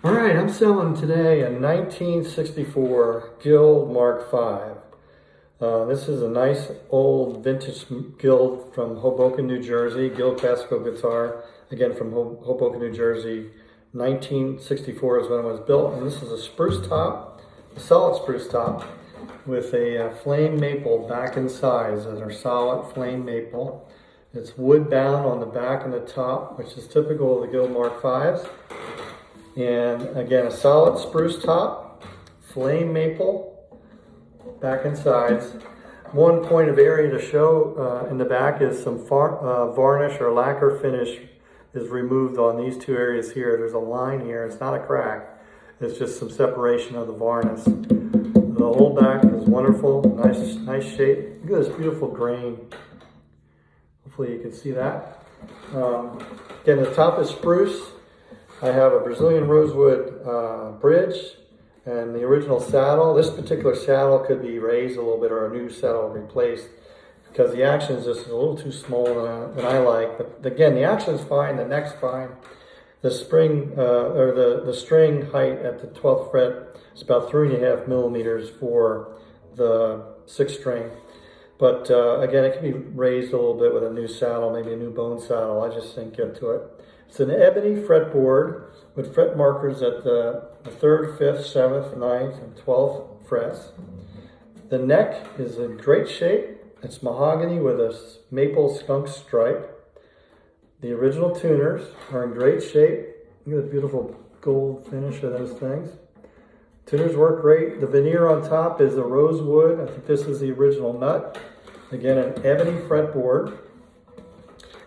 All right, I'm selling today a 1964 Guild Mark V. This is a nice old vintage Guild from Hoboken, New Jersey. Guild classical guitar, again from Hoboken, New Jersey. 1964 is when it was built, and this is a spruce top, a solid spruce top, with a flame maple back and sides as our solid flame maple. It's wood bound on the back and the top, which is typical of the Guild Mark V's. And again, a solid spruce top, flame maple, back and sides. One point of area to show in the back is some varnish or lacquer finish is removed on these two areas here. There's a line here, it's not a crack, it's just some separation of the varnish. The whole back is wonderful, nice shape. Look at this beautiful grain. Hopefully you can see that. Again, the top is spruce. I have a Brazilian rosewood bridge and the original saddle. This particular saddle could be raised a little bit or a new saddle replaced because the action is just a little too small than I like. But again, the action is fine, the neck's fine. The spring or the string height at the 12th fret is about 3.5 millimeters for the 6th string. But again, it can be raised a little bit with a new saddle, maybe a new bone saddle. I just didn't get to it. It's an ebony fretboard with fret markers at the 3rd, 5th, 7th, 9th, and 12th frets. The neck is in great shape. It's mahogany with a maple skunk stripe. The original tuners are in great shape. Look at the beautiful gold finish of those things. Tuners work great. The veneer on top is a rosewood. I think this is the original nut. Again, an ebony fretboard.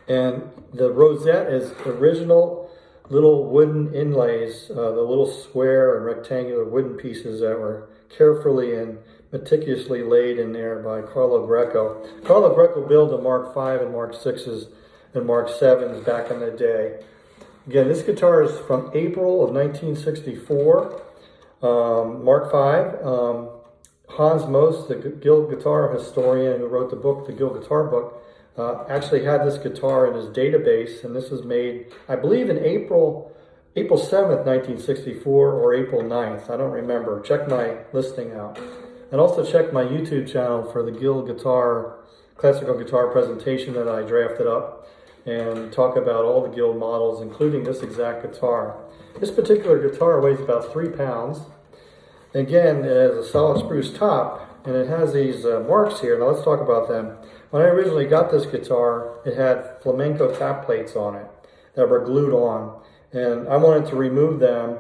And the rosette is original little wooden inlays, the little square and rectangular wooden pieces that were carefully and meticulously laid in there by Carlo Greco. Carlo Greco built the Mark V and Mark VIs and Mark VIIs back in the day. Again, this guitar is from April of 1964. Mark V. Hans Most, the Guild guitar historian who wrote the book, the Guild Guitar Book, actually had this guitar in his database, and this was made, I believe, in April 7th, 1964, or April 9th. I don't remember. Check my listing out. And also check my YouTube channel for the Guild guitar, classical guitar presentation that I drafted up and talk about all the Guild models, including this exact guitar. This particular guitar weighs about 3 pounds. Again, it has a solid spruce top, and it has these marks here. Now let's talk about them. When I originally got this guitar, it had flamenco tap plates on it that were glued on. And I wanted to remove them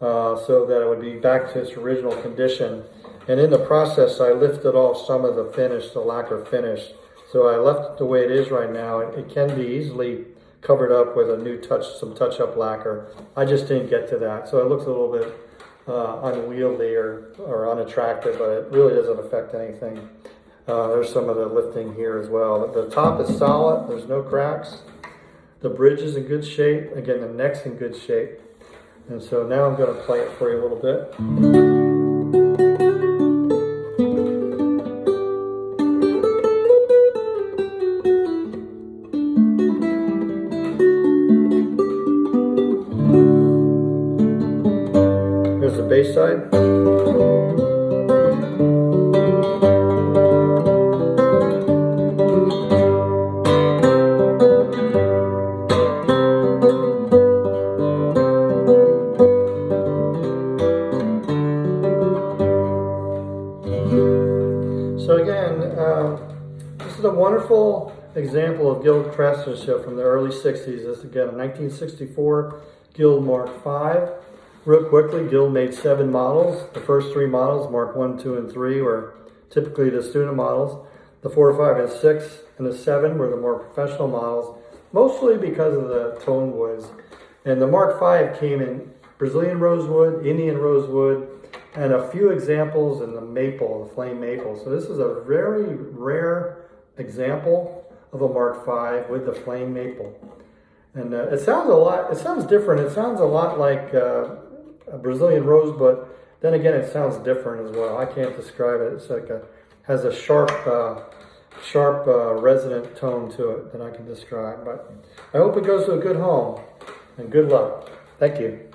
so that it would be back to its original condition. And in the process, I lifted off some of the finish, the lacquer finish. So I left it the way it is right now. It can be easily covered up with a new some touch-up lacquer. I just didn't get to that. So it looks a little bit unwieldy or unattractive, but it really doesn't affect anything. There's some of the lifting here as well. The top is solid, there's no cracks. The bridge is in good shape. Again, the neck's in good shape. And so now I'm going to play it for you a little bit. Here's the bass side. So again, this is a wonderful example of Guild craftsmanship from the early 60s. This again, a 1964 Guild Mark V. Real quickly, Guild made 7 models. The first 3 models, Mark I, II, and III, were typically the student models. The 4, 5, and 6, and the 7 were the more professional models, mostly because of the tone woods. And the Mark V came in Brazilian rosewood, Indian rosewood, and a few examples in the maple, the flame maple. So this is a very rare example of a Mark V with the flame maple. And it sounds different. It sounds a lot like a Brazilian rose, but then again, it sounds different as well. I can't describe it. It's like has a sharp resonant tone to it that I can describe. But I hope it goes to a good home, and good luck. Thank you.